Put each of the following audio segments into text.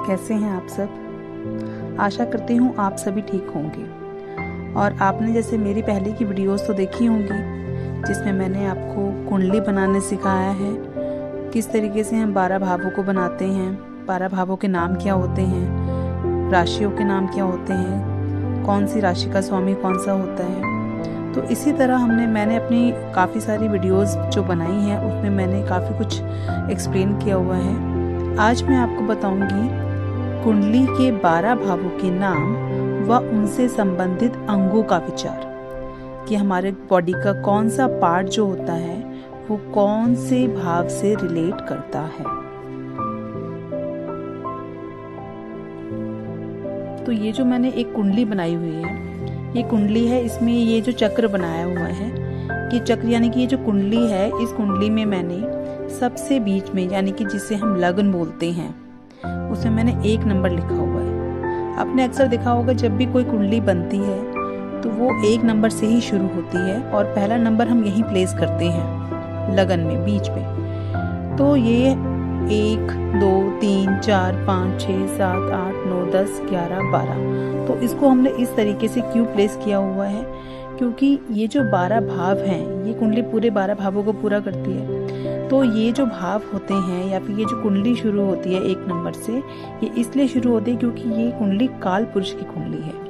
कैसे हैं आप सब। आशा करती हूँ आप सभी ठीक होंगे। और आपने जैसे मेरी पहले की वीडियोस तो देखी होंगी जिसमें मैंने आपको कुंडली बनाने सिखाया है, किस तरीके से हम 12 भावों को बनाते हैं, 12 भावों के नाम क्या होते हैं, राशियों के नाम क्या होते हैं, कौन सी राशि का स्वामी कौन सा होता है। तो इसी तरह मैंने अपनी काफ़ी सारी वीडियोस जो बनाई हैं उसमें मैंने काफ़ी कुछ एक्सप्लेन किया हुआ है। आज मैं आपको बताऊंगी कुंडली के 12 भावों के नाम व उनसे संबंधित अंगों का विचार, कि हमारे बॉडी का कौन सा पार्ट जो होता है वो कौन से भाव से रिलेट करता है। तो ये जो मैंने एक कुंडली बनाई हुई है, ये कुंडली है, इसमें ये जो चक्र बनाया हुआ है कि चक्र यानी कि ये जो कुंडली है, इस कुंडली में मैंने सबसे बीच में यानी कि जिसे हम लगन बोलते हैं उसमें मैंने 1 नंबर लिखा हुआ है। आपने अक्सर देखा होगा जब भी कोई कुंडली बनती है तो वो 1 नंबर से ही शुरू होती है और पहला नंबर हम यहीं प्लेस करते हैं लगन में बीच में। तो ये 1 2 3 4 5 6 7 8 9 10 11 12, तो इसको हमने इस तरीके से क्यों प्लेस किया हुआ है, क्योंकि ये जो 12 भाव हैं, ये कुंडली पूरे 12 भावों को पूरा करती है। तो ये जो भाव होते हैं या फिर ये जो कुंडली शुरू होती है 1 नंबर से, ये इसलिए शुरू होती है क्योंकि ये कुंडली काल पुरुष की कुंडली है,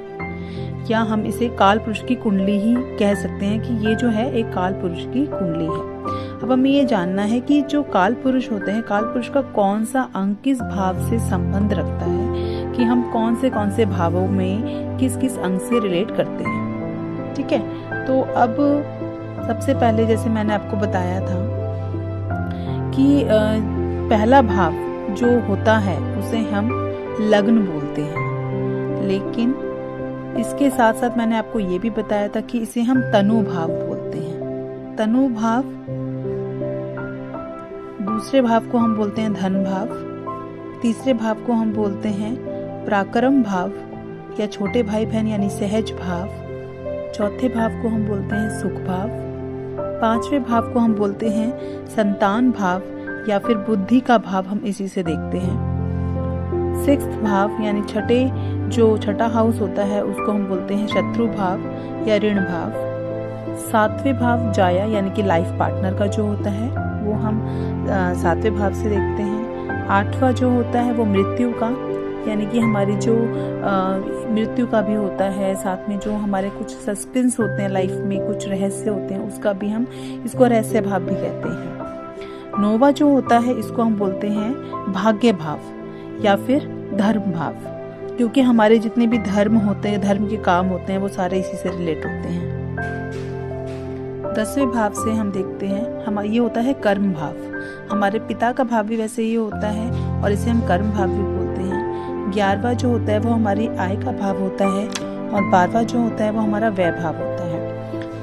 या हम इसे काल पुरुष की कुंडली ही कह सकते हैं कि ये जो है एक काल पुरुष की कुंडली है। अब हमें ये जानना है कि जो काल पुरुष होते हैं, काल पुरुष का कौन सा अंग किस भाव से संबंध रखता है, कि हम कौन से भावों में किस किस अंग से रिलेट करते हैं। ठीक है, तो अब सबसे पहले जैसे मैंने आपको बताया था कि पहला भाव जो होता है उसे हम लग्न बोलते हैं, लेकिन इसके साथ साथ मैंने आपको ये भी बताया था कि इसे हम तनु भाव बोलते हैं। तनु भाव, दूसरे भाव को हम बोलते हैं धन भाव, तीसरे भाव को हम बोलते हैं पराक्रम भाव या छोटे भाई बहन यानी सहज भाव, चौथे भाव को हम बोलते हैं सुख भाव, 5वें भाव को हम बोलते हैं संतान भाव या फिर बुद्धि का भाव, हम इसी से देखते हैं। 6th भाव यानी छठा हाउस होता है उसको हम बोलते हैं शत्रु भाव या ऋण भाव। 7वें भाव जाया यानी कि लाइफ पार्टनर का जो होता है वो हम 7वें भाव से देखते हैं। 8वां जो होता है वो मृत्यु का, यानी कि हमारी जो मृत्यु का भी होता है, साथ में जो हमारे कुछ सस्पेंस होते हैं लाइफ में, कुछ रहस्य होते हैं, उसका भी हम इसको रहस्य भाव भी कहते हैं। 9वां जो होता है इसको हम बोलते हैं भाग्य भाव या फिर धर्म भाव, क्योंकि हमारे जितने भी धर्म होते हैं, धर्म के काम होते हैं, वो सारे इसी से रिलेट होते हैं। 10वें भाव से हम देखते हैं ये होता है कर्म भाव। हमारे पिता का भाव भी वैसे ही होता है और इसे हम कर्म भाव भी बोलते हैं। 11वां जो होता है वो हमारी आय का भाव होता है और 12वां जो होता है वो हमारा व्यय भाव होता है,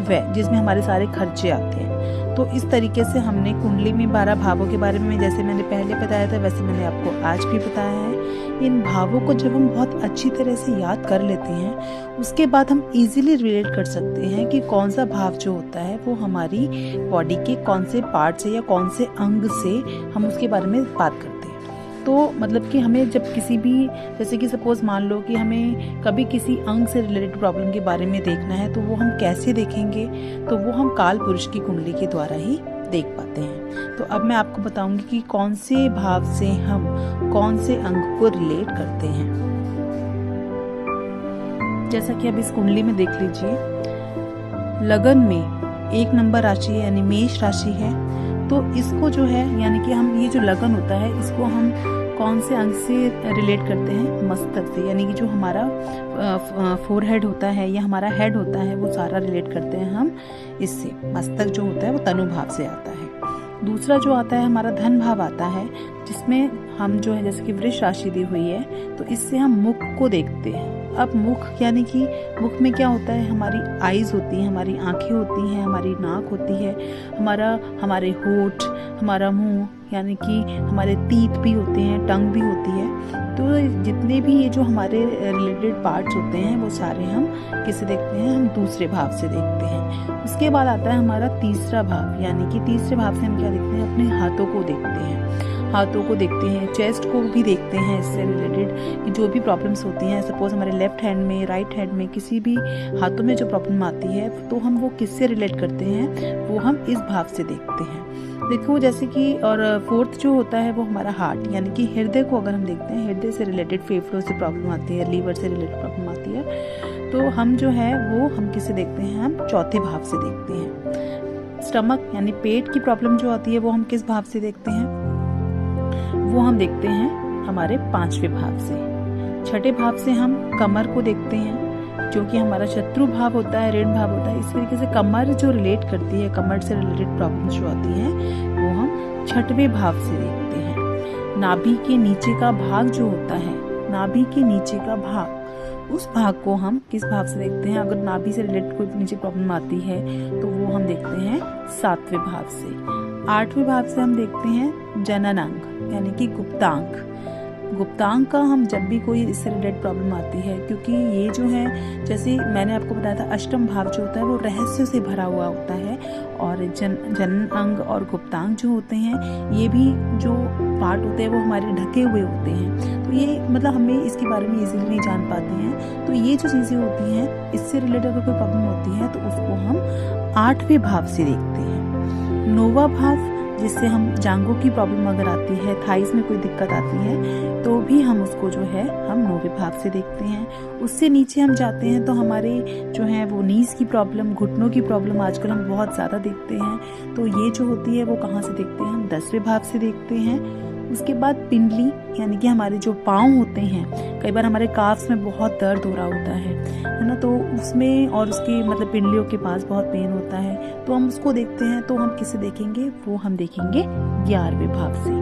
व्यय जिसमें हमारे सारे खर्चे आते हैं। तो इस तरीके से हमने कुंडली में 12 भावों के बारे में जैसे मैंने पहले बताया था वैसे मैंने आपको आज भी बताया है। इन भावों को जब हम बहुत अच्छी तरह से याद कर लेते हैं उसके बाद हम इजीली रिलेट कर सकते हैं कि कौन सा भाव जो होता है वो हमारी बॉडी के कौन से पार्ट से या कौन से अंग से हम उसके बारे में बात करते हैं। तो मतलब कि हमें जब किसी भी, जैसे कि सपोज मान लो कि हमें कभी किसी अंग से रिलेटेड प्रॉब्लम के बारे में देखना है तो वो हम कैसे देखेंगे, तो वो हम काल पुरुष की कुंडली के द्वारा ही देख पाते हैं। तो अब मैं आपको बताऊंगी कि कौन से भाव से हम कौन से अंग को रिलेट करते हैं। जैसा कि अब इस कुंडली में देख लीजिए, लगन में 1 नंबर राशि है यानी मेष राशि है। तो इसको जो है यानी कि हम ये जो लगन होता है इसको हम कौन से अंग से रिलेट करते हैं, मस्तक से, यानी कि जो हमारा फोरहेड होता है या हमारा हेड होता है वो सारा रिलेट करते हैं हम इससे। मस्तक जो होता है वो तनु भाव से आता है। दूसरा जो आता है हमारा धन भाव आता है, जिसमें हम जो है जैसे कि वृष राशि दी हुई है तो इससे हम मुख को देखते हैं। अब मुख यानी कि मुख में क्या होता है, हमारी आईज होती हैं, हमारी आंखें होती हैं, हमारी नाक होती है, हमारे होठ, हमारा मुंह, यानी कि हमारे तीत भी होते हैं, टंग भी होती है। तो जितने भी ये जो हमारे रिलेटेड पार्ट्स होते हैं वो सारे हम किसे देखते हैं, हम दूसरे भाव से देखते हैं। उसके बाद आता है हमारा तीसरा भाव, यानी कि तीसरे भाव से हम क्या देखते हैं, अपने हाथों को देखते हैं। हाथों को देखते हैं, चेस्ट को भी देखते हैं इससे रिलेटेड कि जो भी प्रॉब्लम्स होती हैं, सपोज हमारे लेफ्ट हैंड में, राइट हैंड में, किसी भी हाथों में जो प्रॉब्लम आती है तो हम वो किससे रिलेट करते हैं, वो हम इस भाव से देखते हैं। देखो जैसे कि और फोर्थ जो होता है वो हमारा हार्ट यानी कि हृदय को अगर हम देखते हैं, हृदय से रिलेटेड फेफड़ों से प्रॉब्लम आती है, लीवर से रिलेटेड प्रॉब्लम आती है, तो हम जो है वो हम किससे देखते हैं, हम चौथे भाव से देखते हैं। स्टमक यानी पेट की प्रॉब्लम जो आती है वो हम किस भाव से देखते हैं, वो हम देखते हैं हमारे पांचवें भाव से। छठे भाव से हम कमर को देखते हैं जो कि हमारा शत्रु भाव होता है, ऋण भाव होता है। इस तरीके से कमर जो रिलेट करती है, कमर से रिलेटेड प्रॉब्लम्स जो आती हैं वो हम छठवें भाव से देखते हैं। नाभि के नीचे का भाग जो होता है, नाभि के नीचे का भाग, उस भाग को हम किस भाव से देखते हैं, अगर नाभि से रिलेटेड कोई नीचे प्रॉब्लम आती है तो वो हम देखते हैं सातवें भाव से। आठवें भाव से हम देखते हैं जननांग यानी कि गुप्तांग। गुप्तांग का हम जब भी कोई इससे रिलेटेड प्रॉब्लम आती है, क्योंकि ये जो है जैसे मैंने आपको बताया था अष्टम भाव जो होता है वो रहस्य से भरा हुआ होता है, और जननांग और गुप्तांग जो होते हैं ये भी जो पार्ट होते हैं वो हमारे ढके हुए होते हैं। तो ये मतलब हमें इसके बारे में इजीली नहीं जान पाते हैं। तो ये जो चीज़ें होती हैं इससे रिलेटेड अगर कोई प्रॉब्लम होती है तो उसको हम आठवें भाव से देखते हैं। नौवां भाव जिससे हम जांघों की प्रॉब्लम अगर आती है, थाइस में कोई दिक्कत आती है तो भी हम उसको जो है हम नौवें भाव से देखते हैं। उससे नीचे हम जाते हैं तो हमारे जो है वो नीज की प्रॉब्लम, घुटनों की प्रॉब्लम आजकल हम बहुत ज़्यादा देखते हैं, तो ये जो होती है वो कहाँ से देखते हैं, हम 10वें भाव से देखते हैं। उसके बाद पिंडली यानी कि हमारे जो पाँव होते हैं, कई बार हमारे काफ्स में बहुत दर्द हो रहा होता है ना, तो उसमें और उसके मतलब पिंडलियों के पास बहुत पेन होता है, तो हम उसको देखते हैं। तो हम किसे देखेंगे, वो हम देखेंगे 11वें भाव से।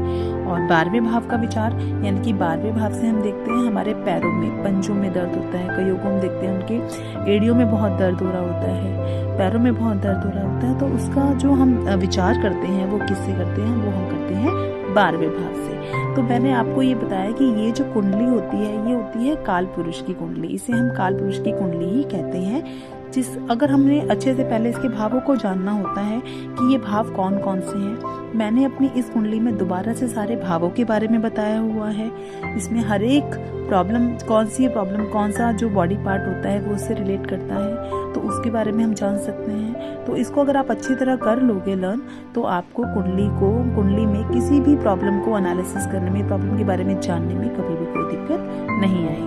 और 12वें भाव का विचार यानी कि 12वें भाव से हम देखते हैं हमारे पैरों में, पंजों में दर्द होता है, कईयों को हम देखते हैं उनके एड़ियों में बहुत दर्द हो रहा होता है, पैरों में बहुत दर्द हो रहा होता है, तो उसका जो हम विचार करते हैं वो किससे करते हैं, वो हम करते हैं 12वें भाव से। तो मैंने आपको ये बताया कि ये जो कुंडली होती है ये होती है काल पुरुष की कुंडली, इसे हम काल पुरुष की कुंडली ही कहते हैं। जिस अगर हमने अच्छे से पहले इसके भावों को जानना होता है कि ये भाव कौन कौन से हैं। मैंने अपनी इस कुंडली में दोबारा से सारे भावों के बारे में बताया हुआ है। इसमें हर एक प्रॉब्लम कौन सी है, प्रॉब्लम कौन सा जो बॉडी पार्ट होता है वो उससे रिलेट करता है, तो उसके बारे में हम जान सकते हैं। तो इसको अगर आप अच्छी तरह कर लोगे लर्न, तो आपको कुंडली में किसी भी प्रॉब्लम को एनालिसिस करने में, प्रॉब्लम के बारे में जानने में कभी भी कोई दिक्कत नहीं आएगी।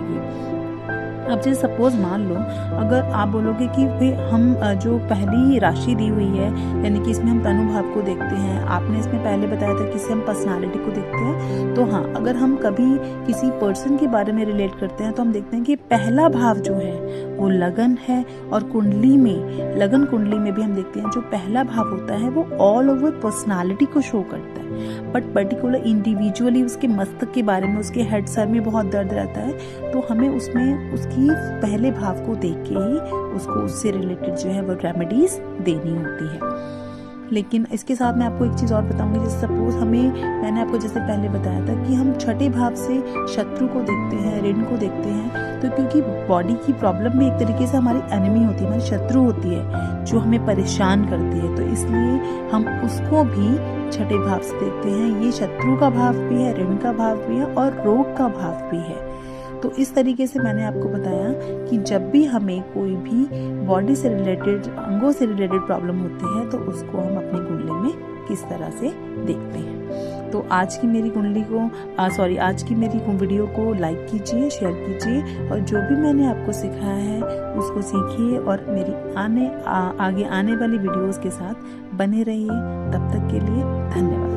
अब जैसे सपोज मान लो अगर आप बोलोगे कि भाई हम जो पहली राशि दी हुई है यानी कि इसमें हम तनु भाव को देखते हैं, आपने इसमें पहले बताया था कि इससे हम पर्सनालिटी को देखते हैं, तो हाँ अगर हम कभी किसी पर्सन के बारे में रिलेट करते हैं तो हम देखते हैं कि पहला भाव जो है वो लगन है, और कुंडली में लगन कुंडली में भी हम देखते हैं जो पहला भाव होता है वो ऑल ओवर पर्सनालिटी को शो करता है, बट पर्टिकुलर इंडिविजुअली उसके मस्तक के बारे में, उसके हेड सर में बहुत दर्द रहता है, तो हमें उसमें उसकी पहले भाव को देख के ही उसको उससे रिलेटेड जो है वो रेमेडीज देनी होती है। लेकिन इसके साथ मैं आपको एक चीज़ और बताऊंगी, जैसे सपोज मैंने आपको जैसे पहले बताया था कि हम छठे भाव से शत्रु को देखते हैं, ऋण को देखते हैं, तो क्योंकि बॉडी की प्रॉब्लम में एक तरीके से हमारी एनिमी होती है, हमारी शत्रु होती है जो हमें परेशान करती है, तो इसलिए हम उसको भी छठे भाव से देखते हैं। ये शत्रु का भाव भी है, ऋण का भाव भी है और रोग का भाव भी है। तो इस तरीके से मैंने आपको बताया कि जब भी हमें कोई भी बॉडी से रिलेटेड, अंगों से रिलेटेड प्रॉब्लम होती है तो उसको हम अपनी कुंडली में किस तरह से देखते हैं। तो आज की मेरी वीडियो को लाइक कीजिए, शेयर कीजिए, और जो भी मैंने आपको सिखाया है उसको सीखिए और मेरी आगे आने वाली वीडियोस के साथ बने रहिए। तब तक के लिए धन्यवाद।